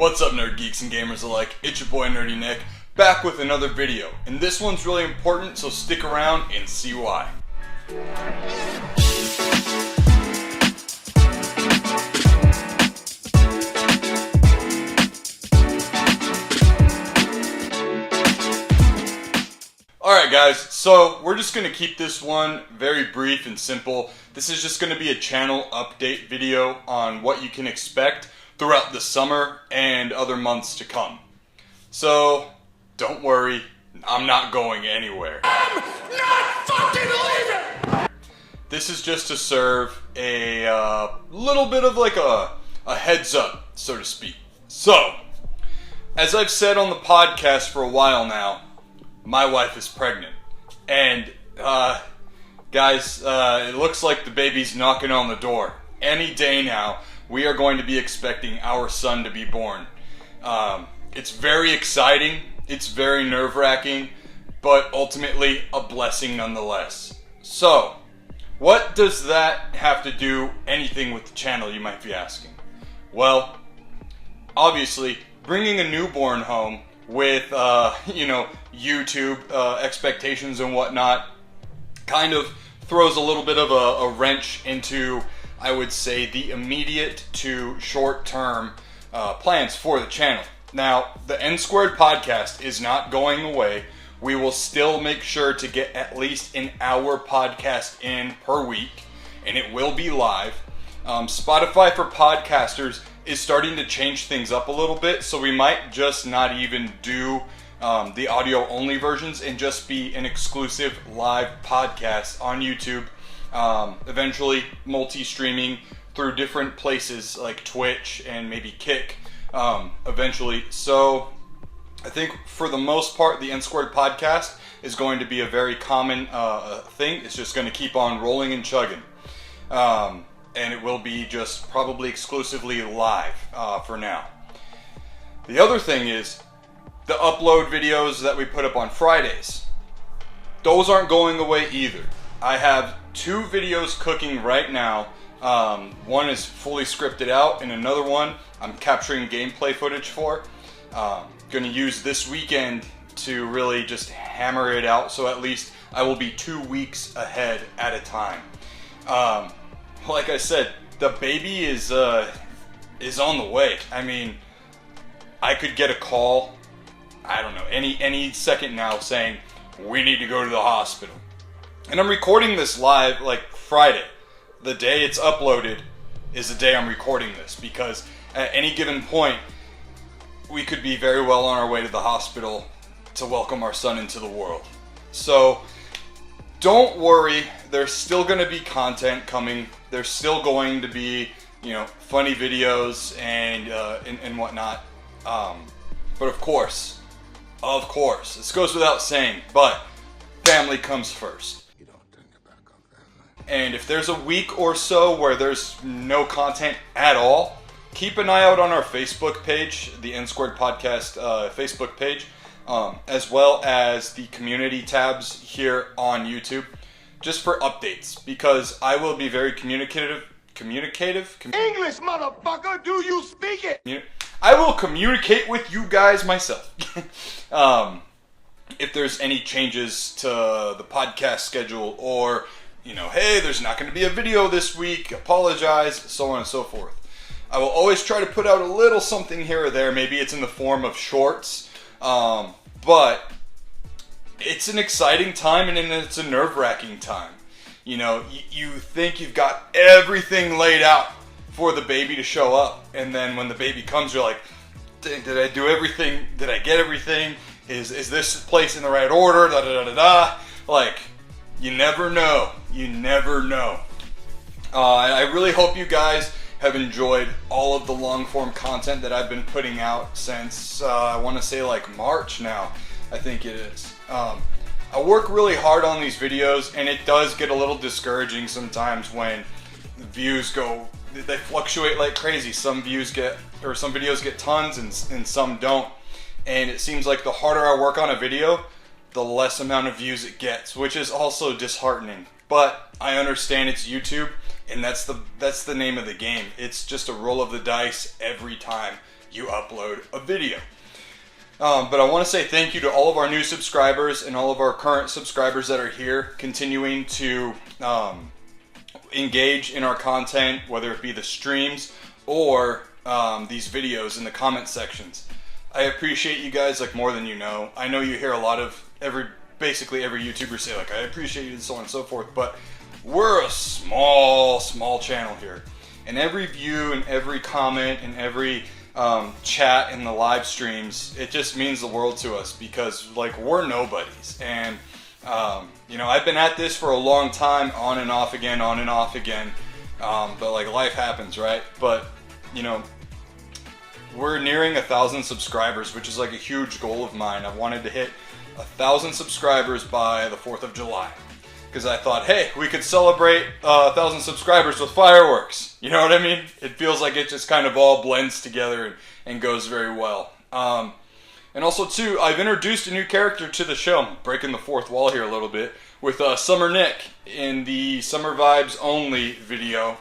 What's up, nerd geeks and gamers alike? It's your boy Nerdy Nick, back with another video. And this one's really important, so stick around and see why. Alright guys, so we're just going to keep this one very brief and simple. This is just going to be a channel update video on what you can expect throughout the summer and other months to come. So, don't worry, I'm not going anywhere. I'm not fucking leaving! This is just to serve a little bit of like a heads up, so to speak. So, as I've said on the podcast for a while now, my wife is pregnant. And, guys, it looks like the baby's knocking on the door. Any day now, we are going to be expecting our son to be born. It's very exciting, it's very nerve-wracking, but ultimately a blessing nonetheless. So, what does that have to do anything with the channel, you might be asking? Well, obviously, bringing a newborn home with, YouTube expectations and whatnot kind of throws a little bit of a wrench into, I would say, the immediate to short-term plans for the channel. Now, the NSquared Podcast is not going away. We will still make sure to get at least an hour podcast in per week, and it will be live. Spotify for podcasters is starting to change things up a little bit, so we might just not even do the audio-only versions and just be an exclusive live podcast on YouTube. Eventually multi-streaming through different places like Twitch and maybe Kick eventually. So I think for the most part the NSquared Podcast is going to be a very common thing. It's just going to keep on rolling and chugging. And it will be just probably exclusively live for now. The other thing is the upload videos that we put up on Fridays. Those aren't going away either. I have 2 videos cooking right now. One is fully scripted out, and another one I'm capturing gameplay footage for. Going to use this weekend to really just hammer it out, so at least I will be 2 weeks ahead at a time. Like I said, the baby is on the way. I mean, I could get a call, I don't know, any second now saying, we need to go to the hospital. And I'm recording this live like Friday. The day it's uploaded is the day I'm recording this, because at any given point, we could be very well on our way to the hospital to welcome our son into the world. So, don't worry, there's still going to be content coming. There's still going to be, funny videos and whatnot. But of course, this goes without saying, but family comes first. You don't turn your back on family. And if there's a week or so where there's no content at all, keep an eye out on our Facebook page, the NSquared Podcast Facebook page, as well as the community tabs here on YouTube, just for updates, because I will be very communicative. English, motherfucker, do you speak it? I will communicate with you guys myself. If there's any changes to the podcast schedule, or, hey, there's not going to be a video this week, apologize, so on and so forth. I will always try to put out a little something here or there. Maybe it's in the form of shorts, but it's an exciting time, and it's a nerve-wracking time. You think you've got everything laid out for the baby to show up, and then when the baby comes, you're like, did I do everything? Did I get everything? Is this place in the right order? Da da da da da. Like, you never know. You never know. I really hope you guys have enjoyed all of the long-form content that I've been putting out since, I want to say like March now, I think it is. I work really hard on these videos, and it does get a little discouraging sometimes when views they fluctuate like crazy. Some videos get tons and some don't. And it seems like the harder I work on a video, the less amount of views it gets, which is also disheartening. But I understand it's YouTube, and that's the name of the game. It's just a roll of the dice every time. you upload a video. But I want to say thank you to all of our new subscribers and all of our current subscribers that are here, continuing to engage in our content, whether it be the streams or these videos in the comment sections. I appreciate you guys like more than you know. I know you hear a lot of basically every YouTuber say like, I appreciate you and so on and so forth, but we're a small channel here. And every view and every comment and every chat in the live streams, it just means the world to us, because like we're nobodies. And you know, I've been at this for a long time, on and off again, but like life happens, right? But you know, we're nearing 1,000 subscribers, which is like a huge goal of mine. I wanted to hit 1,000 subscribers by the 4th of July. Because I thought, hey, we could celebrate 1,000 subscribers with fireworks. You know what I mean? It feels like it just kind of all blends together and goes very well. And also, too, I've introduced a new character to the show. I'm breaking the fourth wall here a little bit. With Summer Nick in the Summer Vibes Only video.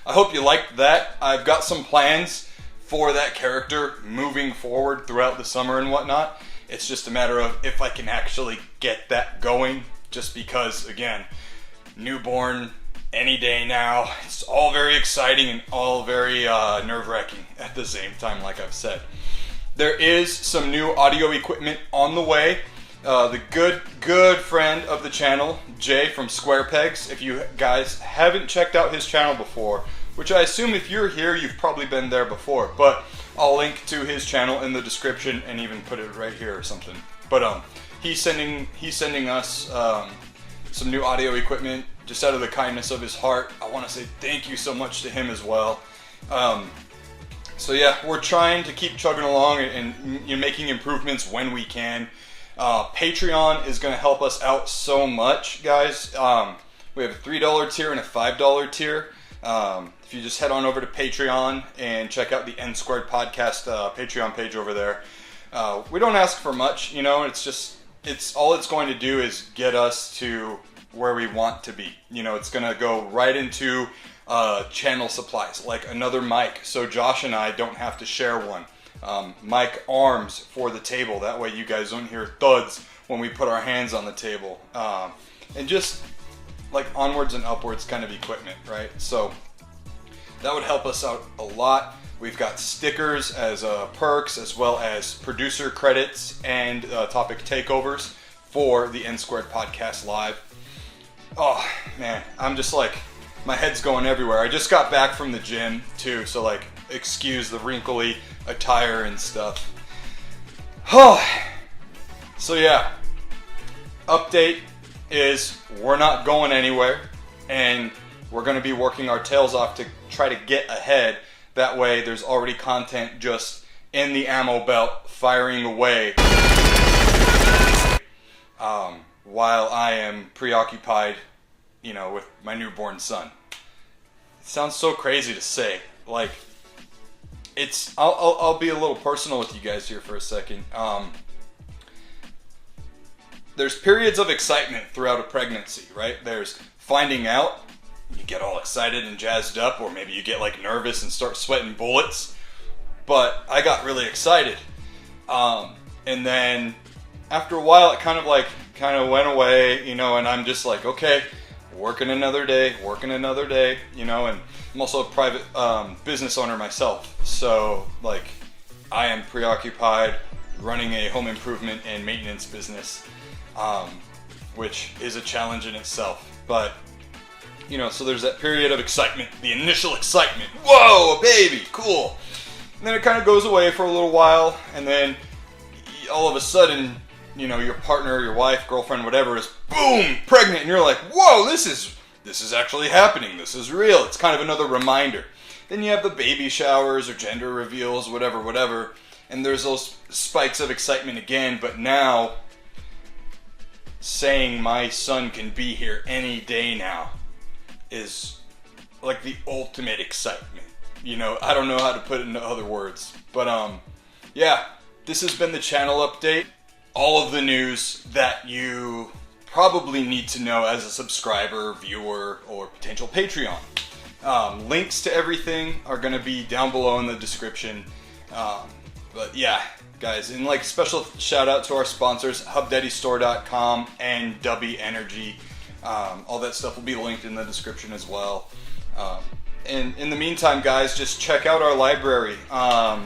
I hope you liked that. I've got some plans for that character moving forward throughout the summer and whatnot. It's just a matter of if I can actually get that going. Just because, again, newborn any day now. It's all very exciting and all very nerve-wracking at the same time, like I've said. There is some new audio equipment on the way. The good friend of the channel, Jay from Square Pegs. If you guys haven't checked out his channel before, which I assume if you're here, you've probably been there before, but I'll link to his channel in the description and even put it right here or something. But he's sending us some new audio equipment just out of the kindness of his heart. I want to say thank you so much to him as well. So yeah, we're trying to keep chugging along and making improvements when we can. Patreon is going to help us out so much, guys. We have a $3 tier and a $5 tier. If you just head on over to Patreon and check out the NSquared Podcast Patreon page over there. We don't ask for much, you know. It's all it's going to do is get us to where we want to be. You know, it's going to go right into channel supplies, like another mic, so Josh and I don't have to share one. Mic arms for the table, that way you guys don't hear thuds when we put our hands on the table. And just like onwards and upwards kind of equipment, right? So that would help us out a lot. We've got stickers as perks, as well as producer credits and topic takeovers for the NSquared Podcast Live. Oh, man, I'm just like, my head's going everywhere. I just got back from the gym, too, so like, excuse the wrinkly attire and stuff. Oh, so yeah, update is we're not going anywhere, and we're going to be working our tails off to try to get ahead. That way there's already content just in the ammo belt firing away while I am preoccupied, you know, with my newborn son. It sounds so crazy to say. Like, I'll be a little personal with you guys here for a second. There's periods of excitement throughout a pregnancy, right? There's finding out. You get all excited and jazzed up, or maybe you get like nervous and start sweating bullets. But I got really excited. And then after a while, it kind of went away, you know, and I'm just like, okay, working another day, you know, and I'm also a private business owner myself. So like, I am preoccupied running a home improvement and maintenance business, which is a challenge in itself. But you know, so there's that period of excitement, the initial excitement. Whoa, a baby, cool. And then it kind of goes away for a little while, and then all of a sudden, you know, your partner, your wife, girlfriend, whatever is boom, pregnant, and you're like, whoa, this is actually happening. This is real. It's kind of another reminder. Then you have the baby showers or gender reveals, whatever, and there's those spikes of excitement again, but now saying my son can be here any day now is like the ultimate excitement. You know, I don't know how to put it into other words. But yeah, this has been the channel update. All of the news that you probably need to know as a subscriber, viewer, or potential Patreon. Links to everything are going to be down below in the description. But yeah, guys, and like special shout out to our sponsors, HubDaddyStore.com and Dubby Energy. All that stuff will be linked in the description as well. And in the meantime, guys, just check out our library. I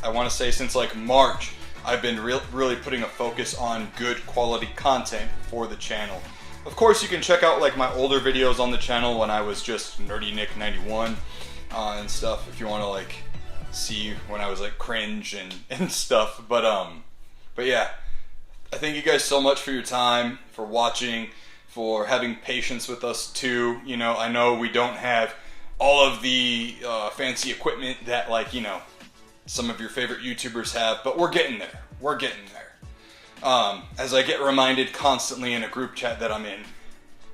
want to say since like March, I've been really putting a focus on good quality content for the channel. Of course, you can check out like my older videos on the channel when I was just Nerdy Nick 91 and stuff. If you want to like see when I was like cringe and stuff. But yeah, I thank you guys so much for your time, for watching, for having patience with us too. You know, I know we don't have all of the fancy equipment that like, you know, some of your favorite YouTubers have, but we're getting there. We're getting there. As I get reminded constantly in a group chat that I'm in,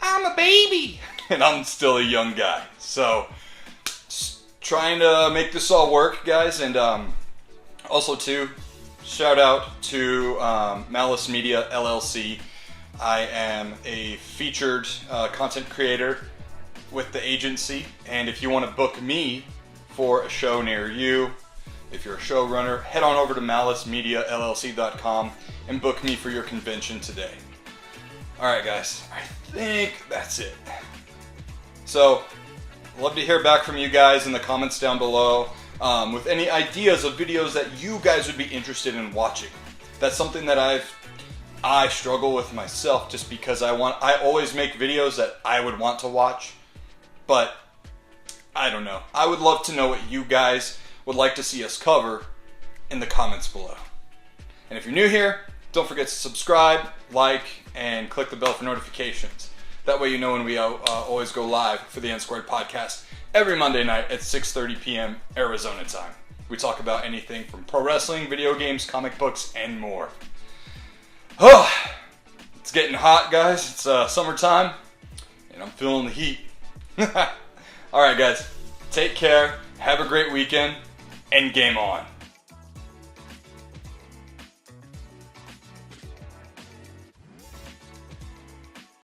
I'm a baby, and I'm still a young guy. So, just trying to make this all work, guys. And also, too, shout out to Malice Media LLC. I am a featured content creator with the agency, and if you want to book me for a show near you, if you're a showrunner, head on over to malicemediallc.com and book me for your convention today. Alright guys, I think that's it. So, love to hear back from you guys in the comments down below with any ideas of videos that you guys would be interested in watching. That's something that I struggle with myself, just because I always make videos that I would want to watch, but I don't know. I would love to know what you guys would like to see us cover in the comments below. And if you're new here, don't forget to subscribe, like, and click the bell for notifications. That way you know when we always go live for the NSquared Podcast every Monday night at 6:30 p.m. Arizona time. We talk about anything from pro wrestling, video games, comic books, and more. Oh, it's getting hot, guys. It's summertime, and I'm feeling the heat. Alright guys, take care, have a great weekend, and game on.